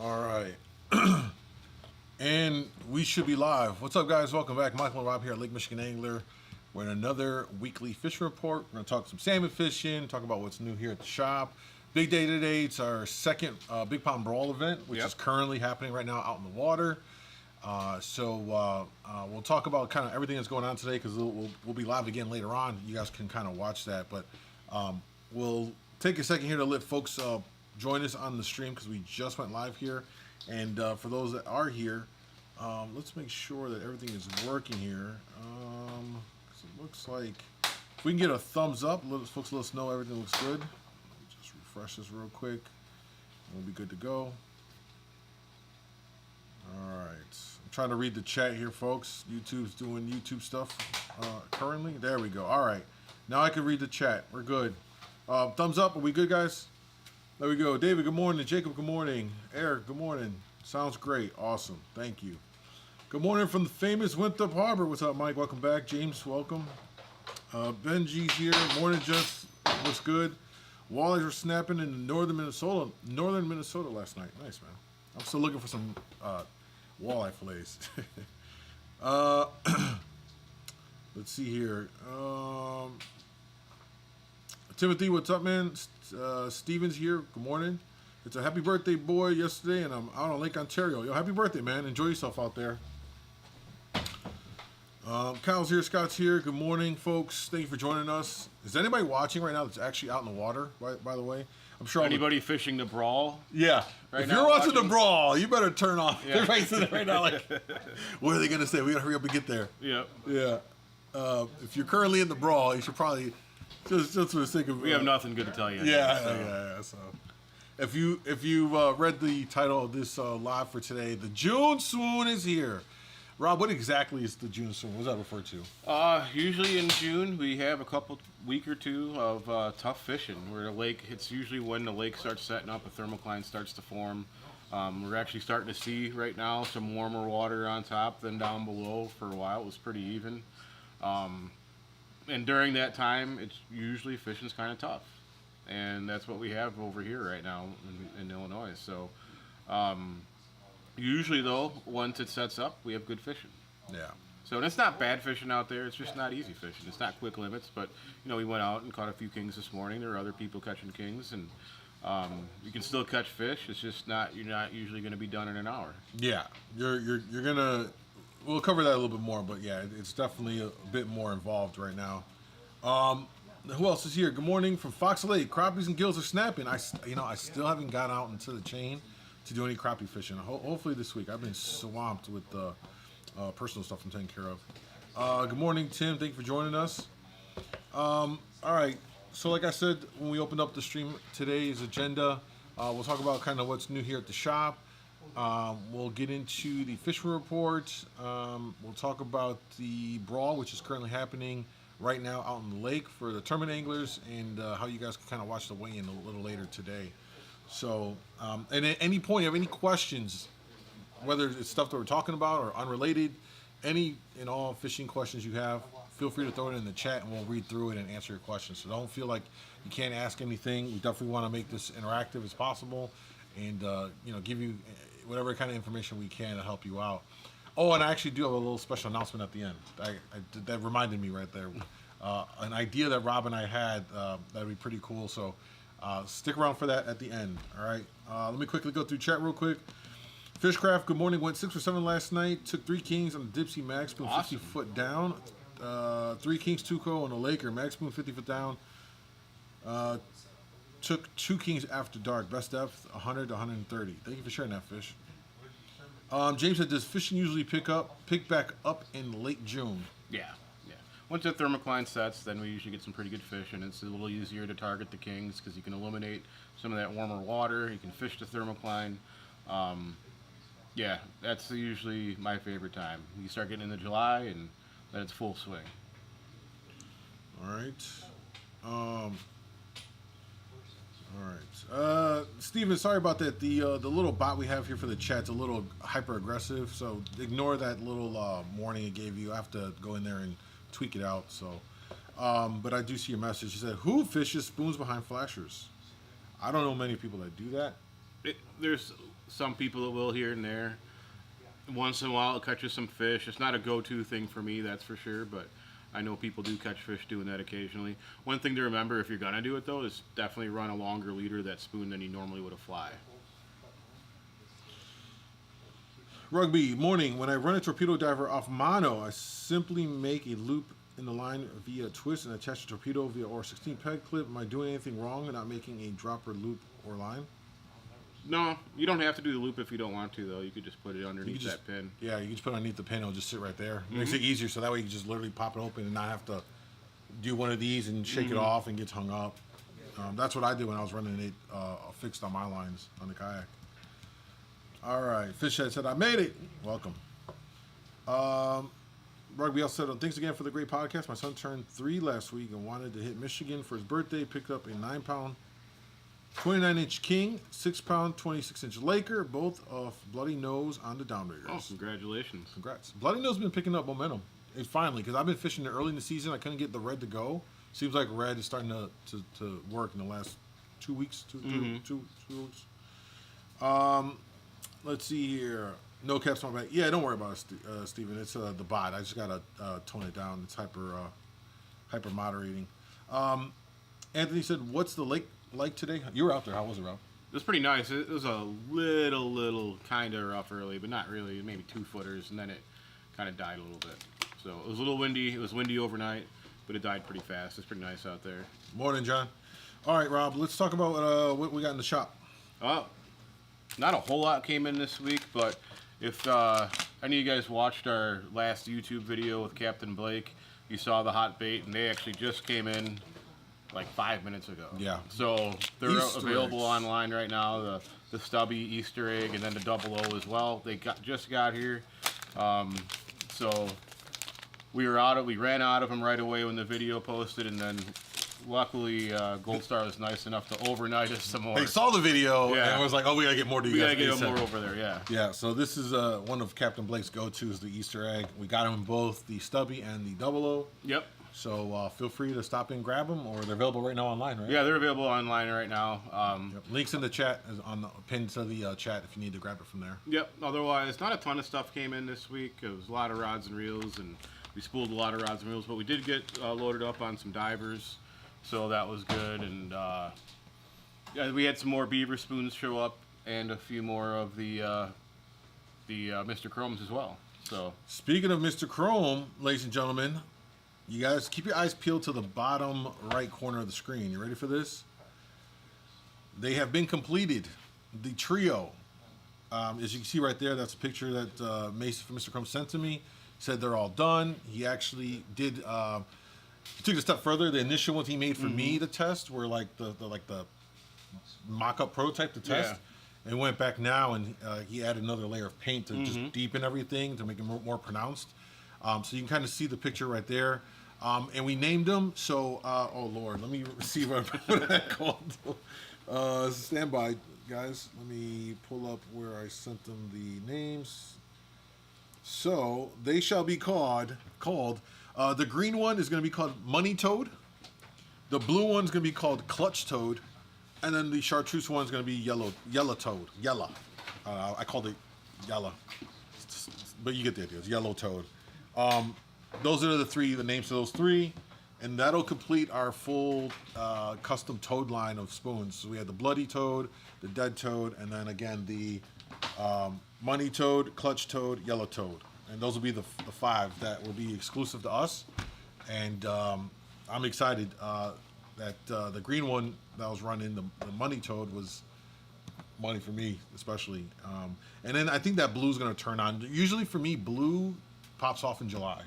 All right. And we should be live. What's up, guys? Welcome back. Michael and Rob here at Lake Michigan Angler. We're in another weekly fishing report. We're going to talk some salmon fishing, talk about what's new here at the shop. Big day today. It's our second Big Pond Brawl event, which is currently happening right now out in the water. We'll talk about kind of everything that's going on today because we'll be live again later on. You guys can kind of watch that. But we'll take a second here to let folks join us on the stream because we just went live here. And for those that are here, let's make sure that everything is working here. 'Cause it looks like if we can get a thumbs up, folks let us know everything looks good. Just refresh this real quick. And we'll be good to go. All right. I'm trying to read the chat here, folks. YouTube's doing YouTube stuff currently. There we go. All right. Now I can read the chat. We're good. Thumbs up. Are we good, guys? There we go. David, good morning. Jacob, good morning. Eric, good morning. Sounds great. Awesome. Thank you. Good morning from the famous Winthrop Harbor. What's up, Mike? Welcome back. James, welcome. Benji's here. Morning, gents. Looks good. Walleyes were snapping in northern Minnesota last night. Nice, man. I'm still looking for some walleye fillets. Let's see here. Timothy, what's up, man? Steven's here. Good morning. It's a happy birthday boy yesterday, and I'm out on Lake Ontario. Yo, happy birthday, man. Enjoy yourself out there. Kyle's here. Scott's here. Good morning, folks. Thank you for joining us. Is anybody watching right now that's actually out in the water, by the way? I'm sure anybody fishing the brawl. Yeah. If you're watching the brawl, you better turn off. Yeah. Everybody's sitting right now like, what are they going to say? We got to hurry up and get there. Yeah. Yeah. If you're currently in the brawl, you should probably just for the sake of... we have nothing good to tell you. Yeah. So if you read the title of this live for today, the June Swoon is here. Rob, what exactly is the June Swoon? What does that refer to? Usually in June, we have a week or two of tough fishing where the lake, it's usually when the lake starts setting up, a thermocline starts to form. We're actually starting to see right now some warmer water on top than down below. For a while, it was pretty even. And during that time, it's usually fishing's kind of tough. And that's what we have over here right now in Illinois. So, usually, though, once it sets up, we have good fishing. Yeah. So, and it's not bad fishing out there. It's just not easy fishing. It's not quick limits. But, we went out and caught a few kings this morning. There are other people catching kings. And you can still catch fish. It's just you're not usually going to be done in an hour. Yeah. You're going to... We'll cover that a little bit more. But, yeah, it's definitely a bit more involved right now. Who else is here? Good morning from Fox Lake. Crappies and gills are snapping. I still haven't got out into the chain to do any crappie fishing. Hopefully this week. I've been swamped with personal stuff I'm taking care of. Good morning, Tim. Thank you for joining us. All right. So like I said, when we opened up the stream, today's agenda, we'll talk about kind of what's new here at the shop. We'll get into the fishing report. We'll talk about the brawl, which is currently happening right now out in the lake for the tournament anglers, and how you guys can kind of watch the weigh-in a little later today. So, and at any point, you have any questions, whether it's stuff that we're talking about or unrelated, any and all fishing questions you have, feel free to throw it in the chat and we'll read through it and answer your questions. So don't feel like you can't ask anything. We definitely want to make this interactive as possible and, give you whatever kind of information we can to help you out. Oh, and I actually do have a little special announcement at the end. That reminded me right there. An idea that Rob and I had that'd be pretty cool. So stick around for that at the end. All right. Let me quickly go through chat real quick. Fishcraft, good morning. Went 6 or 7 last night. Took 3 kings on the Dipsy Mag Spoon, awesome. 50 foot down. 3 kings, 2 co on the Laker. Mag Spoon, 50 foot down. Took 2 kings after dark. Best depth, 100 to 130. Thank you for sharing that, Fish. James said, does fishing usually pick back up in late June? Yeah. Once the thermocline sets, then we usually get some pretty good fish, and it's a little easier to target the kings because you can eliminate some of that warmer water. You can fish the thermocline. That's usually my favorite time. You start getting into July, and then it's full swing. All right. Steven, sorry about that. The little bot we have here for the chat's a little hyper aggressive, so ignore that little warning it gave you. I have to go in there and tweak it out. So, but I do see your message. You said, "Who fishes spoons behind flashers?" I don't know many people that do that. There's some people that will here and there. Once in a while, it catches some fish. It's not a go-to thing for me, that's for sure, but I know people do catch fish doing that occasionally. One thing to remember if you're going to do it, though, is definitely run a longer leader of that spoon than you normally would a fly. Rugby, morning. When I run a torpedo diver off mono, I simply make a loop in the line via a twist and attach the torpedo via or 16 peg clip. Am I doing anything wrong and not making a dropper loop or line? No, you don't have to do the loop if you don't want to, though. You could just put it underneath that pin. Yeah, you can just put it underneath the pin. It'll just sit right there. It makes it easier, so that way you can just literally pop it open and not have to do one of these and shake it off and get hung up. That's what I did when I was running it fixed on my lines on the kayak. All right, Fishhead said, I made it. Welcome. Rugby also said, thanks again for the great podcast. My son turned 3 last week and wanted to hit Michigan for his birthday. Picked up a 9-pound, 29-inch king, 6-pound, 26-inch Laker, both off Bloody Nose on the downriggers. Oh, congratulations. Congrats. Bloody Nose has been picking up momentum. And finally, because I've been fishing it early in the season, I couldn't get the red to go. Seems like red is starting to work in the last 2 weeks. Two weeks. Let's see here. No caps on my back. Yeah, don't worry about it, Steven. It's the bot. I just gotta tone it down. It's hyper moderating. Anthony said, "What's the lake like today?" You were out there. How was it, Rob? It was pretty nice. It was a little kind of rough early, but not really. Maybe 2 footers, and then it kind of died a little bit. So it was a little windy. It was windy overnight, but it died pretty fast. It's pretty nice out there. Morning, John. All right, Rob. Let's talk about what we got in the shop. Not a whole lot came in this week, but if any of you guys watched our last YouTube video with Captain Blake, you saw the hot bait, and they actually just came in like 5 minutes ago. Yeah. So they're Easter available eggs. online right now. The stubby Easter egg and then the double O as well. They just got here. So we ran out of them right away when the video posted, and then luckily Gold Star was nice enough to overnight us some more. They saw the video Yeah. and was like, "Oh, we gotta get more to you We guys." gotta get ASAP. them more over there. Yeah. Yeah, so this is one of Captain Blake's go-tos, the Easter egg. We got them in both the stubby and the double O. Yep. So feel free to stop in and grab them, or they're available right now online, right? Yeah, they're available online right now. Yep. Links in the chat, on the pinned to the chat if you need to grab it from there. Yep. Otherwise, not a ton of stuff came in this week. It was a lot of rods and reels, and we spooled a lot of rods and reels, but we did get loaded up on some divers, so that was good. And yeah, we had some more beaver spoons show up, and a few more of the Mr. Chromes as well. So Speaking of Mr. Chrome, ladies and gentlemen, you guys keep your eyes peeled to the bottom right corner of the screen. You ready for this? They have been completed. The trio. As you can see right there, that's a picture that Mason from Mr. Chrome sent to me. Said they're all done. He actually did. He took it a step further. The initial ones he made for me to test were like the mock-up prototype to test. Yeah. And went back now, and he added another layer of paint to just deepen everything to make it more pronounced. So you can kind of see the picture right there. And we named them. So, oh Lord, let me see what I called. Stand by, guys. Let me pull up where I sent them the names. So they shall be called. The green one is going to be called Money Toad. The blue one's going to be called Clutch Toad, and then the chartreuse one's going to be Yellow Toad. Yellow. I called it Yellow, but you get the idea. It's Yellow Toad. Those are the names of those 3, and that'll complete our full custom toad line of spoons. So we had the Bloody Toad, the Dead Toad, and then again the Money Toad, Clutch Toad, Yellow Toad. And those will be the 5 that will be exclusive to us. And I'm excited that the green one that was running, the Money Toad, was money for me, especially. And then I think that blue is going to turn on. Usually for me, blue pops off in July.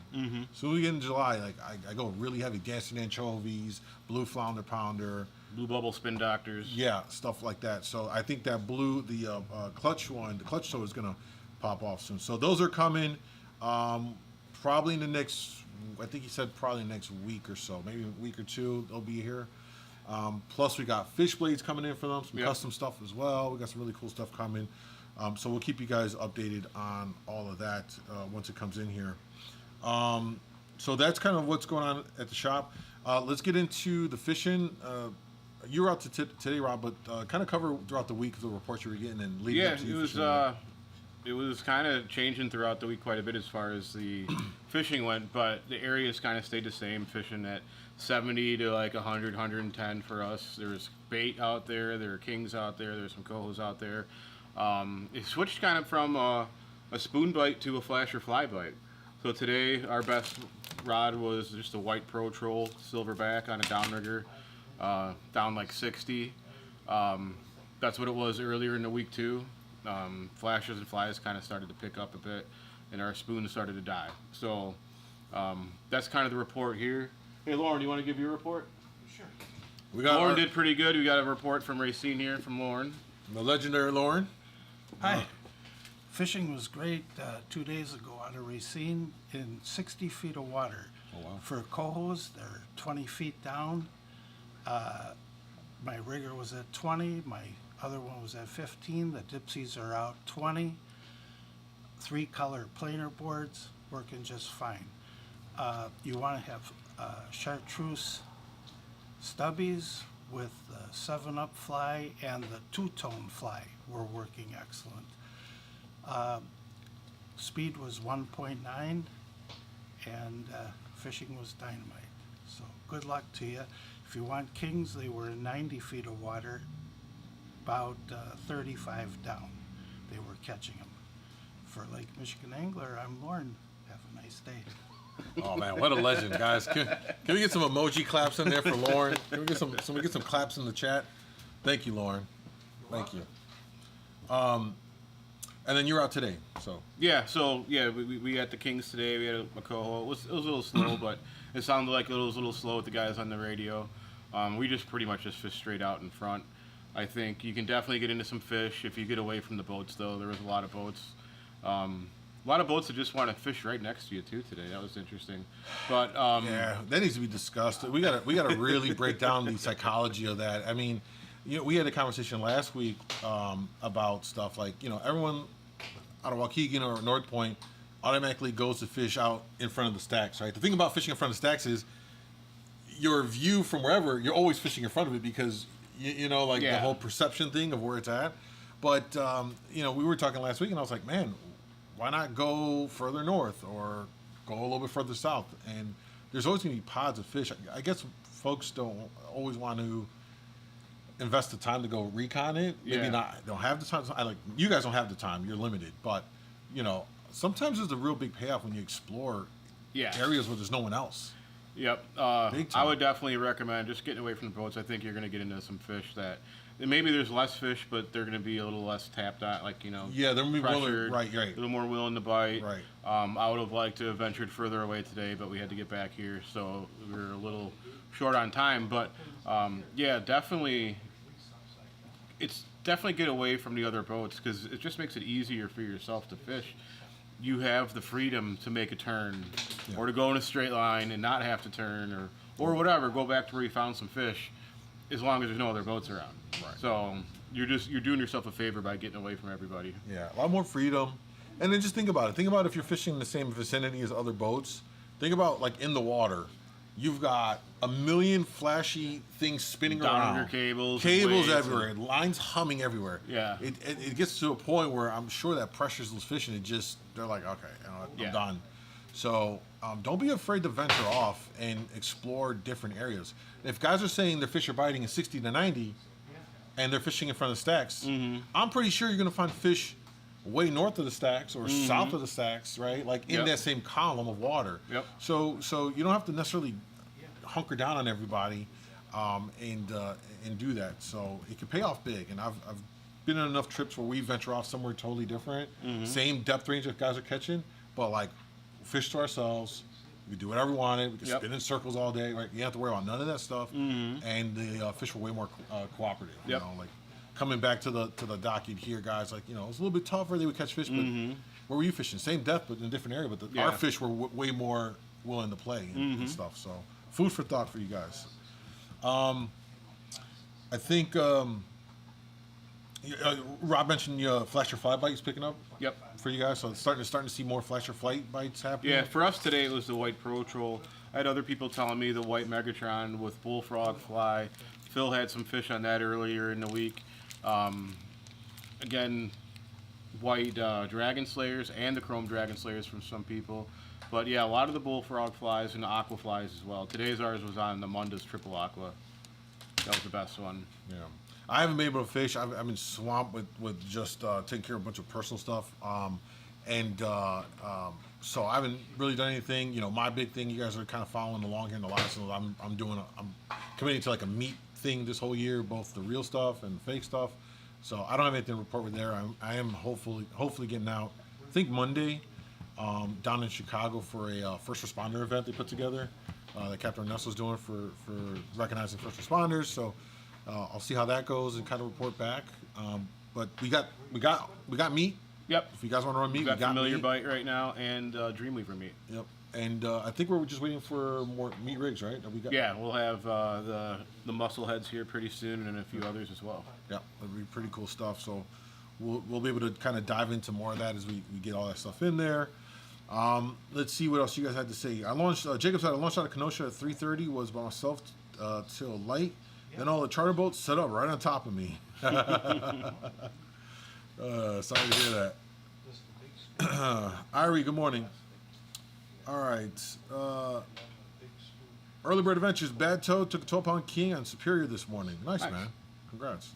So when we get in July, like I go really heavy, dancing anchovies, blue flounder pounder, blue bubble spin doctors. yeah, stuff like that. So I think that blue, the clutch one, the Clutch Toad, is gonna pop off soon. So those are coming, probably in the next. I think he said probably next week or so, maybe a week or 2. They'll be here. Plus we got fish blades coming in for them, some custom stuff as well. We got some really cool stuff coming. So we'll keep you guys updated on all of that once it comes in here. So that's kind of what's going on at the shop. Let's get into the fishing. you were out to today, Rob, but kind of cover throughout the week the reports you were getting and leading Yeah, up to you it was. fishing today. It was kind of changing throughout the week quite a bit as far as the fishing went, but the areas kind of stayed the same, fishing at 70 to like 100, 110 for us. There's bait out there, there are kings out there, there's some cohos out there. It switched kind of from a spoon bite to a flash or fly bite. So today our best rod was just a white Pro Troll silverback on a downrigger, down like 60. That's what it was earlier in the week too. Flashes and flies kind of started to pick up a bit, and our spoons started to die. So that's kind of the report here. Hey, Lauren, you want to give your report? Sure. Lauren did pretty good. We got a report from Racine here from Lauren. The legendary Lauren. Hi. Fishing was great 2 days ago out of Racine in 60 feet of water. Oh, wow. For cohos, they're 20 feet down. My rigger was at 20. My other one was at 15. The dipsies are out 20. 3-color planer boards working just fine. You want to have chartreuse stubbies with the 7-Up fly and the 2-tone fly were working excellent. Speed was 1.9 and fishing was dynamite. So good luck to you. If you want kings, they were in 90 feet of water, about 35 down. They were catching them. For Lake Michigan Angler, I'm Lauren. Have a nice day. Oh man, what a legend, guys! Can we get some emoji claps in there for Lauren? Can we get some claps in the chat? Thank you, Lauren. Thank you. And then you're out today, so. Yeah, so yeah, we had the Kings today. We had a coho. It was a little slow, but it sounded like it was a little slow with the guys on the radio. We just pretty much just fished straight out in front. I think you can definitely get into some fish if you get away from the boats, though. There was a lot of boats. A lot of boats that just want to fish right next to you too today. That was interesting. But Yeah, that needs to be discussed. We gotta really break down the psychology of that. I mean, we had a conversation last week about stuff like, everyone out of Waukegan or North Point automatically goes to fish out in front of the stacks, right? The thing about fishing in front of the stacks is your view from wherever, you're always fishing in front of it because, the whole perception thing of where it's at. But, we were talking last week and I was like, man, why not go further north or go a little bit further south? And there's always going to be pods of fish. I guess folks don't always want to invest the time to go recon it. Maybe don't have the time. You guys don't have the time. You're limited. But, sometimes there's a real big payoff when you explore areas where there's no one else. Yep. I would definitely recommend just getting away from the boats. I think you're going to get into some fish that maybe there's less fish, but they're going to be a little less tapped on, Yeah, they're going to be willing, right. A little more willing to bite. Right. I would have liked to have ventured further away today, but we had to get back here, so we were a little short on time. But definitely, it's definitely get away from the other boats because it just makes it easier for yourself to fish. You have the freedom to make a turn or to go in a straight line and not have to turn or whatever, go back to where you found some fish as long as there's no other boats around. Right. So you're doing yourself a favor by getting away from everybody. Yeah, a lot more freedom. And then just think about it. Think about if you're fishing in the same vicinity as other boats. Think about in the water. You've got a million flashy things spinning around. Downriggers, cables everywhere. Lines humming everywhere. Yeah. It gets to a point where I'm sure that pressures those fish and they're like, okay, I'm done. So don't be afraid to venture off and explore different areas. If guys are saying their fish are biting in 60 to 90 and they're fishing in front of stacks, I'm pretty sure you're going to find fish way north of the stacks or south of the stacks, right? In that same column of water. Yep. So you don't have to necessarily hunker down on everybody and do that. So it can pay off big. And I've been on enough trips where we venture off somewhere totally different, same depth range that guys are catching, but fish to ourselves. We do whatever we wanted. We can spin in circles all day. Right? You don't have to worry about none of that stuff. And the fish were way more cooperative. Yep. Coming back to the dock, you'd hear guys it was a little bit tougher. They would catch fish, but where were you fishing? Same depth, but in a different area. But our fish were way more willing to play and stuff. So food for thought for you guys. I think Rob mentioned flasher fly bites picking up. Yep. For you guys, so it's starting to see more flasher flight bites happening. Yeah, for us today it was the white Pro Troll. I had other people telling me the white Megatron with bullfrog fly, Phil had some fish on that earlier in the week. Again, white dragon slayers and the chrome dragon slayers from some people. But yeah, a lot of the bullfrog flies and the aqua flies as well. Today's ours was on the Mundus triple aqua. That was the best one. Yeah. I haven't been able to fish. I've been swamped with just taking care of a bunch of personal stuff. So I haven't really done anything. You know, my big thing, you guys are kind of following along here in the last one. I'm committing to like a meat thing this whole year, both the real stuff and fake stuff. So I don't have anything to report with there. I am hopefully getting out, I think Monday, down in Chicago for a first responder event they put together that Captain Nestle's doing for recognizing first responders. So I'll see how that goes and kind of report back. But we got meat. Yep. If you guys want to run meat, We got familiar meat. bite right now and Dreamweaver meat. Yep. And I think we're just waiting for more meat rigs, right? That we got. Yeah, we'll have the muscle heads here pretty soon and a few others as well. Yeah, it'll be pretty cool stuff. So we'll be able to kind of dive into more of that as we get all that stuff in there. Let's see what else you guys had to say. I launched. Jacob said I launched out of Kenosha at 3:30. Was by myself till light. Then all the charter boats set up right on top of me. Sorry to hear that. Irie, good morning. All right. Early Bird Adventures, Bad Toad took a 12-pound king on Superior this morning. Nice, man. Congrats.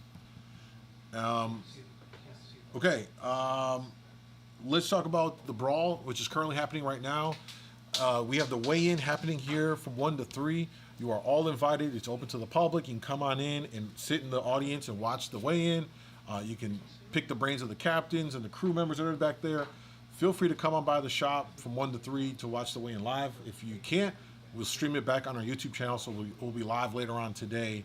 Okay. Let's talk about the brawl, which is currently happening right now. We have the weigh-in happening here from 1 to 3. You are all invited. It's open to the public. You can come on in and sit in the audience and watch the weigh-in. You can pick the brains of the captains and the crew members that are back there. Feel free to come on by the shop from 1 to 3 to watch the weigh-in live. If you can't, we'll stream it back on our YouTube channel, so we'll be live later on today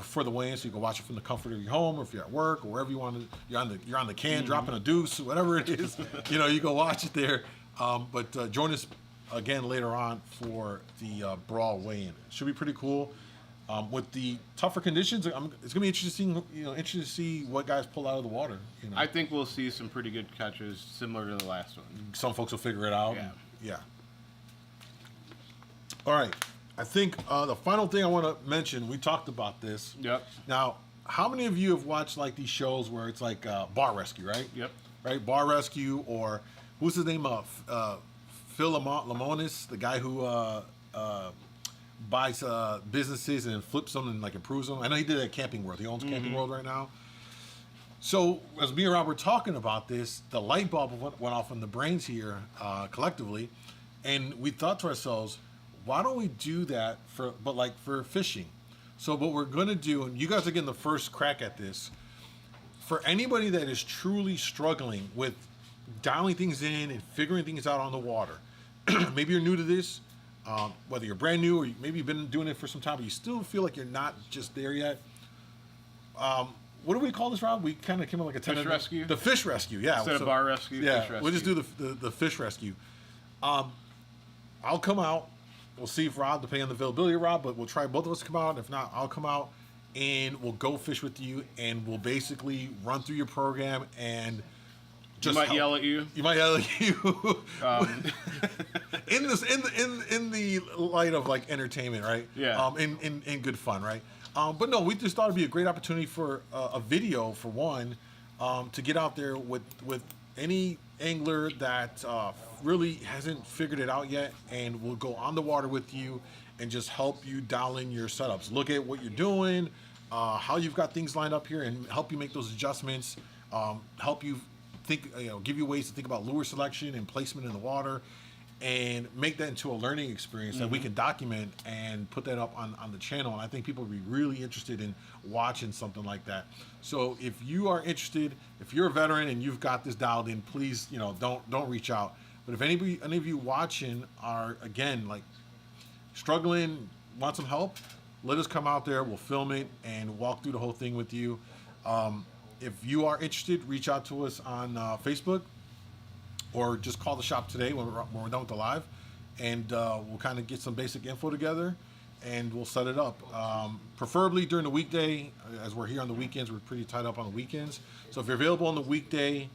for the weigh-in, so you can watch it from the comfort of your home, or if you're at work, or wherever you want to. You're on the can, dropping a deuce, whatever it is. You go watch it there. But join us again later on for the brawl weigh-in. Should be pretty cool. With the tougher conditions, it's gonna be interesting to see what guys pull out of the water. I think we'll see some pretty good catches similar to the last one. Some folks will figure it out. Yeah. Yeah. All right. I think the final thing I want to mention, we talked about this. Yep. Now, how many of you have watched like these shows where it's like bar rescue, right? Yep. Right, bar rescue, or who's his name? Phil Lamonis, the guy who buys businesses and flips them and like improves them. I know he did it at Camping World. He owns Camping World right now. So as me and Rob were talking about this, the light bulb went off in the brains here collectively, and we thought to ourselves, why don't we do that for fishing? So what we're going to do, and you guys are getting the first crack at this, for anybody that is truly struggling with dialing things in and figuring things out on the water, maybe you're new to this, whether you're brand new or maybe you've been doing it for some time, but you still feel like you're not just there yet. What do we call this, Rob? We kind of came up like a Fish rescue? The fish rescue, yeah. Instead of bar rescue, yeah, fish rescue. we'll just do the fish rescue. I'll come out. We'll see if Rob, depending on the availability of Rob, but we'll try both of us to come out. If not, I'll come out and we'll go fish with you, and we'll basically run through your program and just might yell at you. You might yell at you. in the light of like entertainment, right? Yeah. In good fun, right? But no, we just thought it'd be a great opportunity for a video for one, to get out there with any angler that really hasn't figured it out yet, and we'll go on the water with you and just help you dial in your setups. Look at what you're doing, how you've got things lined up here, and help you make those adjustments. Help you think, give you ways to think about lure selection and placement in the water, and make that into a learning experience that we can document and put that up on the channel. And I think people would be really interested in watching something like that. So if you are interested, if you're a veteran and you've got this dialed in, please, don't reach out. But if any of you watching are, again, like struggling, want some help, let us come out there. We'll film it and walk through the whole thing with you. If you are interested, reach out to us on Facebook, or just call the shop today when we're done with the live, and we'll kind of get some basic info together, and we'll set it up. Preferably during the weekday, as we're here on the weekends. We're pretty tied up on the weekends. So if you're available on the weekday,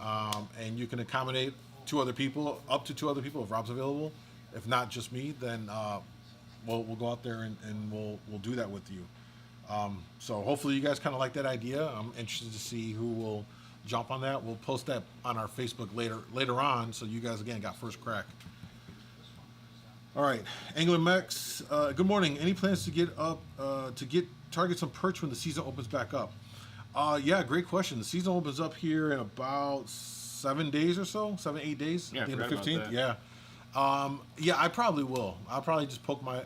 and you can accommodate up to 2 other people, if Rob's available, if not just me, then we'll go out there and we'll do that with you. So hopefully you guys kind of like that idea. I'm interested to see who will jump on that. We'll post that on our Facebook later on, so you guys again got first crack. All right, Angler Mex. Good morning. Any plans to get target some perch when the season opens back up? Yeah, great question. The season opens up here in about 7 days or so, 8 days. Yeah, I the end of forgot about 15th. that. Yeah. Yeah, I probably will. I'll probably just poke my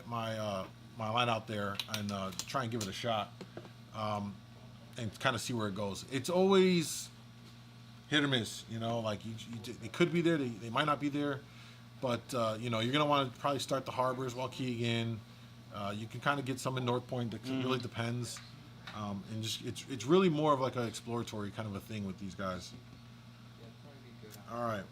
line out there and try and give it a shot, and kind of see where it goes. It's always hit or miss, you know. Like they could be there, they might not be there, but you know, you're gonna want to probably start the harbors while keying in. You can kind of get some in North Point. That really depends, and just it's really more of like an exploratory kind of a thing with these guys. All right.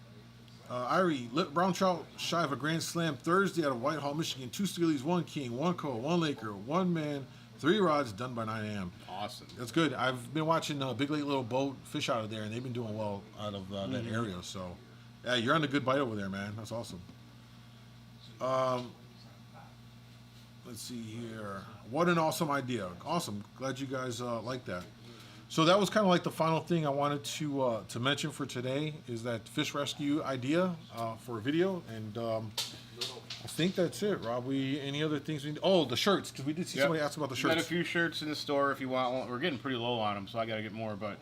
Irie, brown trout shy of a grand slam Thursday out of Whitehall, Michigan. 2 Steelies, 1 king, 1 coho, 1 Laker, 1 man, 3 rods, done by 9 a.m. Awesome. That's good. I've been watching Big Lake Little Boat fish out of there, and they've been doing well out of that area. So, yeah, you're on a good bite over there, man. That's awesome. Let's see here. What an awesome idea. Awesome. Glad you guys like that. So that was kind of like the final thing I wanted to mention for today is that fish rescue idea for a video, and I think that's it. Rob, any other things we need? Oh, the shirts, because we did see somebody ask about the shirts. Got a few shirts in the store if you want one. We're getting pretty low on them, so I got to get more. But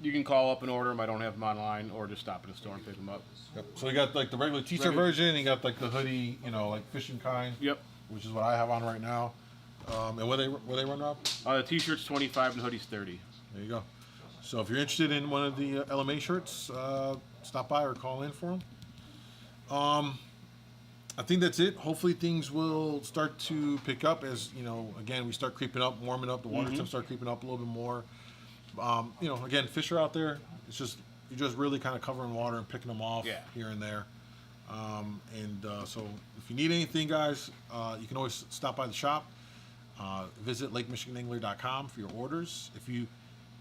you can call up and order them. I don't have them online, or just stop at the store and pick them up. Yep. So you got like the regular t-shirt version, and you got like the hoodie, you know, like fishing kind. Yep. Which is what I have on right now. And where they run, Rob? The t-shirt's 25 and the hoodie's 30. There you go. So if you're interested in one of the LMA shirts, stop by or call in for them. I think that's it. Hopefully things will start to pick up as, you know, again, we start creeping up, warming up, the water temps start creeping up a little bit more. You know, again, fish are out there. It's just, you're just really kind of covering water and picking them off here and there. So if you need anything, guys, you can always stop by the shop. Visit LakeMichiganAngler.com for your orders. If you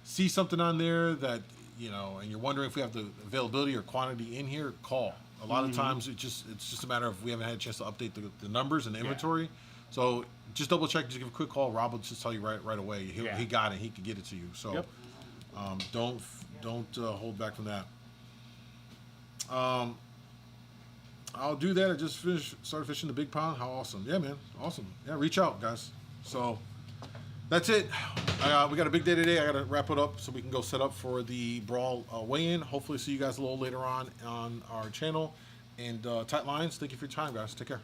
see something on there that, you know, and you're wondering if we have the availability or quantity in here, call. A lot of times it's just a matter of we haven't had a chance to update the numbers and the inventory. So just double check, just give a quick call. Rob will just tell you right away. He got it. He can get it to you. So don't hold back from that. I'll do that. I just started fishing the big pond. How awesome. Yeah, man. Awesome. Yeah, reach out, guys. So that's it. We got a big day today. I got to wrap it up so we can go set up for the brawl weigh-in. Hopefully see you guys a little later on our channel. And tight lines. Thank you for your time, guys. Take care.